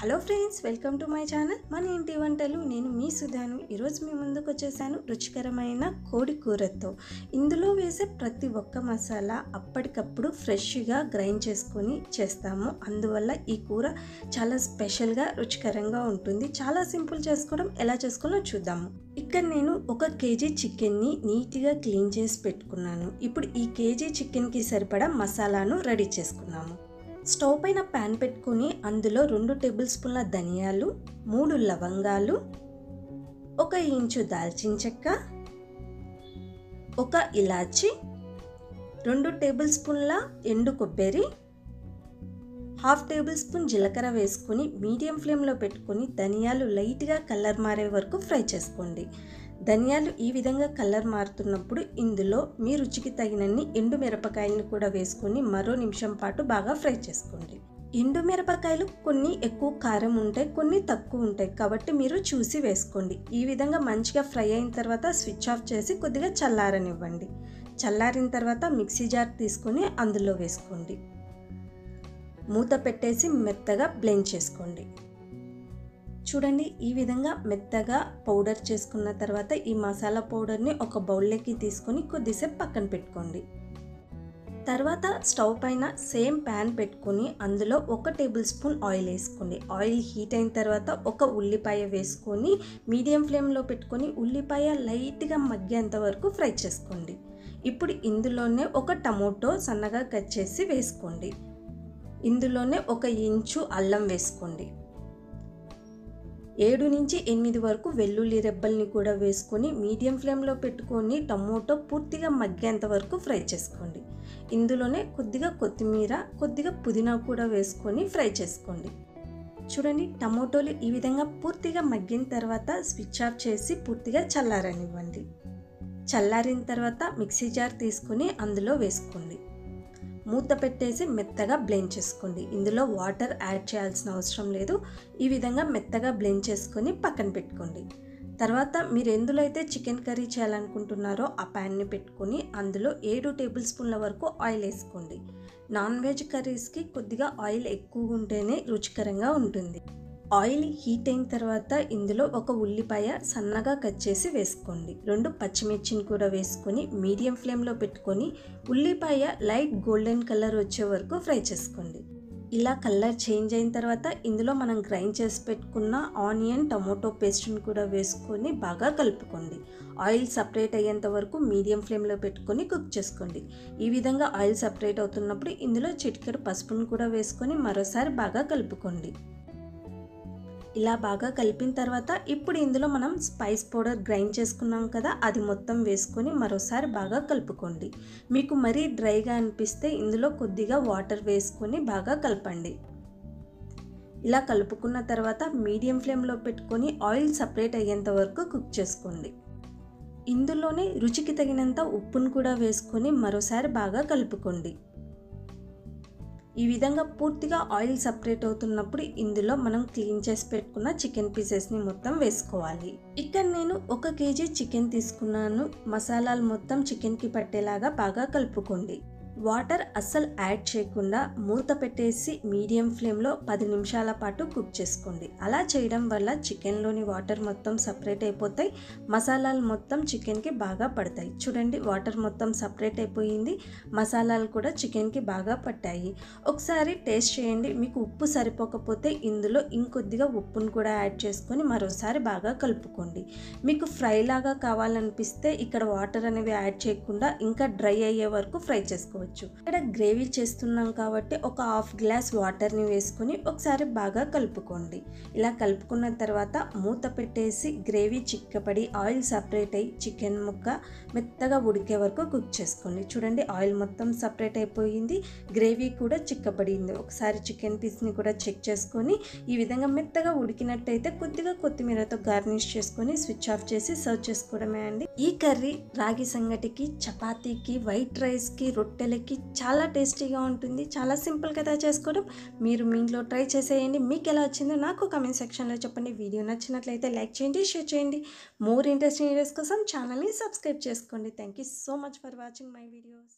Hello friends, welcome to my channel మన ఇంటి వంటలు. నేను మీ సుధాను. ఈరోజు మీ ముందుకు వచ్చేసాను రుచికరమైన కోడి కూరతో. ఇందులో వేసే ప్రతి ఒక్క మసాలా అప్పటికప్పుడు ఫ్రెష్గా గ్రైండ్ చేసుకొని చేస్తాము. అందువల్ల ఈ కూర చాలా స్పెషల్గా రుచికరంగా ఉంటుంది. చాలా సింపుల్ చేసుకోవడం. ఎలా చేసుకోవాలో చూద్దాము. ఇక్కడ నేను 1 కేజీ చికెన్ని నీట్గా క్లీన్ చేసి పెట్టుకున్నాను. ఇప్పుడు ఈ కేజీ చికెన్కి సరిపడా మసాలాను రెడీ చేసుకున్నాము. స్టవ్ పైన ప్యాన్ పెట్టుకుని అందులో 2 టేబుల్ స్పూన్ల ధనియాలు, 3 లవంగాలు, 1 ఇంచు దాల్చిన చెక్క, 1 ఇలాచి, 2 టేబుల్ స్పూన్ల ఎండు కొబ్బరి, 1/2 టేబుల్ స్పూన్ జీలకర్ర వేసుకొని మీడియం ఫ్లేమ్లో పెట్టుకొని ధనియాలు లైట్గా కలర్ మారే వరకు ఫ్రై చేసుకోండి. ధనియాలు ఈ విధంగా కలర్ మారుతున్నప్పుడు ఇందులో మీ రుచికి తగినన్ని ఎండు మిరపకాయలను కూడా వేసుకొని మరో నిమిషం పాటు బాగా ఫ్రై చేసుకోండి. ఎండు మిరపకాయలు కొన్ని ఎక్కువ కారం ఉంటాయి, కొన్ని తక్కువ ఉంటాయి, కాబట్టి మీరు చూసి వేసుకోండి. ఈ విధంగా మంచిగా ఫ్రై అయిన తర్వాత స్విచ్ ఆఫ్ చేసి కొద్దిగా చల్లారనివ్వండి. చల్లారిన తర్వాత మిక్సీ జార్ తీసుకొని అందులో వేసుకోండి. మూత పెట్టేసి మెత్తగా బ్లెండ్ చేసుకోండి. చూడండి, ఈ విధంగా మెత్తగా పౌడర్ చేసుకున్న తర్వాత ఈ మసాలా పౌడర్ని ఒక బౌల్లోకి తీసుకొని కొద్దిసేపు పక్కన పెట్టుకోండి. తర్వాత స్టవ్ పైన సేమ్ ప్యాన్ పెట్టుకొని అందులో 1 టేబుల్ స్పూన్ ఆయిల్ వేసుకోండి. ఆయిల్ హీట్ అయిన తర్వాత 1 ఉల్లిపాయ వేసుకొని మీడియం ఫ్లేమ్లో పెట్టుకొని ఉల్లిపాయ లైట్గా మగ్గేంత వరకు ఫ్రై చేసుకోండి. ఇప్పుడు ఇందులోనే 1 టమోటో సన్నగా కట్ చేసి వేసుకోండి. ఇందులోనే 1 ఇంచు అల్లం వేసుకోండి. 7 నుంచి 8 వరకు వెల్లుల్లి రెబ్బల్ని కూడా వేసుకొని మీడియం ఫ్లేమ్లో పెట్టుకొని టమోటో పూర్తిగా మగ్గేంత వరకు ఫ్రై చేసుకోండి. ఇందులోనే కొద్దిగా కొత్తిమీర, కొద్దిగా పుదీనా కూడా వేసుకొని ఫ్రై చేసుకోండి. చూడండి, టమోటోలు ఈ విధంగా పూర్తిగా మగ్గిన తర్వాత స్విచ్ ఆఫ్ చేసి పూర్తిగా చల్లారనివ్వండి. చల్లారిన తర్వాత మిక్సీ జార్ తీసుకొని అందులో వేసుకోండి. మూత పెట్టేసి మెత్తగా బ్లెండ్ చేసుకోండి. ఇందులో వాటర్ యాడ్ చేయాల్సిన అవసరం లేదు. ఈ విధంగా మెత్తగా బ్లెండ్ చేసుకొని పక్కన పెట్టుకోండి. తర్వాత మీరు ఎందులో అయితే చికెన్ కర్రీ చేయాలనుకుంటున్నారో ఆ ప్యాన్ని పెట్టుకొని అందులో 7 టేబుల్ స్పూన్ల వరకు ఆయిల్ వేసుకోండి. నాన్ వెజ్ కర్రీస్కి కొద్దిగా ఆయిల్ ఎక్కువ ఉంటేనే రుచికరంగా ఉంటుంది. ఆయిల్ హీట్ అయిన తర్వాత ఇందులో 1 ఉల్లిపాయ సన్నగా కట్ చేసి వేసుకోండి. 2 పచ్చిమిర్చిని కూడా వేసుకొని మీడియం ఫ్లేమ్లో పెట్టుకొని ఉల్లిపాయ లైట్ గోల్డెన్ కలర్ వచ్చే వరకు ఫ్రై చేసుకోండి. ఇలా కలర్ చేంజ్ అయిన తర్వాత ఇందులో మనం గ్రైండ్ చేసి పెట్టుకున్న ఆనియన్, టమోటో పేస్ట్ని కూడా వేసుకొని బాగా కలుపుకోండి. ఆయిల్ సపరేట్ అయ్యేంత వరకు మీడియం ఫ్లేమ్లో పెట్టుకొని కుక్ చేసుకోండి. ఈ విధంగా ఆయిల్ సపరేట్ అవుతున్నప్పుడు ఇందులో చిటికెడు పసుపును కూడా వేసుకొని మరోసారి బాగా కలుపుకోండి. ఇలా బాగా కలిపిన తర్వాత ఇప్పుడు ఇందులో మనం స్పైస్ పౌడర్ గ్రైండ్ చేసుకున్నాం కదా, అది మొత్తం వేసుకొని మరోసారి బాగా కలుపుకోండి. మీకు మరీ డ్రైగా అనిపిస్తే ఇందులో కొద్దిగా వాటర్ వేసుకొని బాగా కలపండి. ఇలా కలుపుకున్న తర్వాత మీడియం ఫ్లేమ్లో పెట్టుకొని ఆయిల్ సపరేట్ అయ్యేంత వరకు కుక్ చేసుకోండి. ఇందులోనే రుచికి తగినంత ఉప్పును కూడా వేసుకొని మరోసారి బాగా కలుపుకోండి. ఈ విధంగా పూర్తిగా ఆయిల్ సపరేట్ అవుతున్నప్పుడు ఇందులో మనం క్లీన్ చేసి పెట్టుకున్న చికెన్ పీసెస్ని మొత్తం వేసుకోవాలి. ఇక్కడ నేను 1 కేజీ చికెన్ తీసుకున్నాను. మసాలాలు మొత్తం చికెన్కి పట్టేలాగా బాగా కలుపుకోండి. వాటర్ అస్సలు యాడ్ చేయకుండా మూత పెట్టేసి మీడియం ఫ్లేమ్లో 10 నిమిషాల పాటు కుక్ చేసుకోండి. అలా చేయడం వల్ల చికెన్లోని వాటర్ మొత్తం సపరేట్ అయిపోతాయి, మసాలాలు మొత్తం చికెన్కి బాగా పడతాయి. చూడండి, వాటర్ మొత్తం సపరేట్ అయిపోయింది, మసాలాలు కూడా చికెన్కి బాగా పట్టాయి. ఒకసారి టేస్ట్ చేయండి. మీకు ఉప్పు సరిపోకపోతే ఇందులో ఇంకొద్దిగా ఉప్పును కూడా యాడ్ చేసుకొని మరోసారి బాగా కలుపుకోండి. మీకు ఫ్రై లాగా కావాలనిపిస్తే ఇక్కడ వాటర్ అనేవి యాడ్ చేయకుండా ఇంకా డ్రై అయ్యే వరకు ఫ్రై చేసుకోవచ్చు. ఇక్కడ గ్రేవీ చేస్తున్నాం కాబట్టి 1 హాఫ్ గ్లాస్ వాటర్ని వేసుకొని ఒకసారి బాగా కలుపుకోండి. ఇలా కలుపుకున్న తర్వాత మూత పెట్టేసి గ్రేవీ చిక్కపడి ఆయిల్ సపరేట్ అయ్యి చికెన్ ముక్క మెత్తగా ఉడికే వరకు కుక్ చేసుకోండి. చూడండి, ఆయిల్ మొత్తం సపరేట్ అయిపోయింది, గ్రేవీ కూడా చిక్కపడింది. ఒకసారి చికెన్ పీస్ని కూడా చెక్ చేసుకొని ఈ విధంగా మెత్తగా ఉడికినట్టయితే కొద్దిగా కొత్తిమీరతో గార్నిష్ చేసుకొని స్విచ్ ఆఫ్ చేసి సర్వ్ చేసుకోవడమే అండి. ఈ కర్రీ రాగి సంగటికి, చపాతీకి, వైట్ రైస్కి, రొట్టెలకి చాలా టేస్టీగా ఉంటుంది. చాలా సింపుల్ కదా చేసుకోవడం. మీరు మీ ఇంట్లో ట్రై చేసేయండి. మీకు ఎలా వచ్చిందో నాకు కామెంట్ సెక్షన్లో చెప్పండి. వీడియో నచ్చినట్లయితే లైక్ చేయండి, షేర్ చేయండి. మోర్ ఇంట్రెస్టింగ్ వీడియోస్ కోసం ఛానల్ని సబ్స్క్రైబ్ చేసుకోండి. Thank you so much for watching my videos.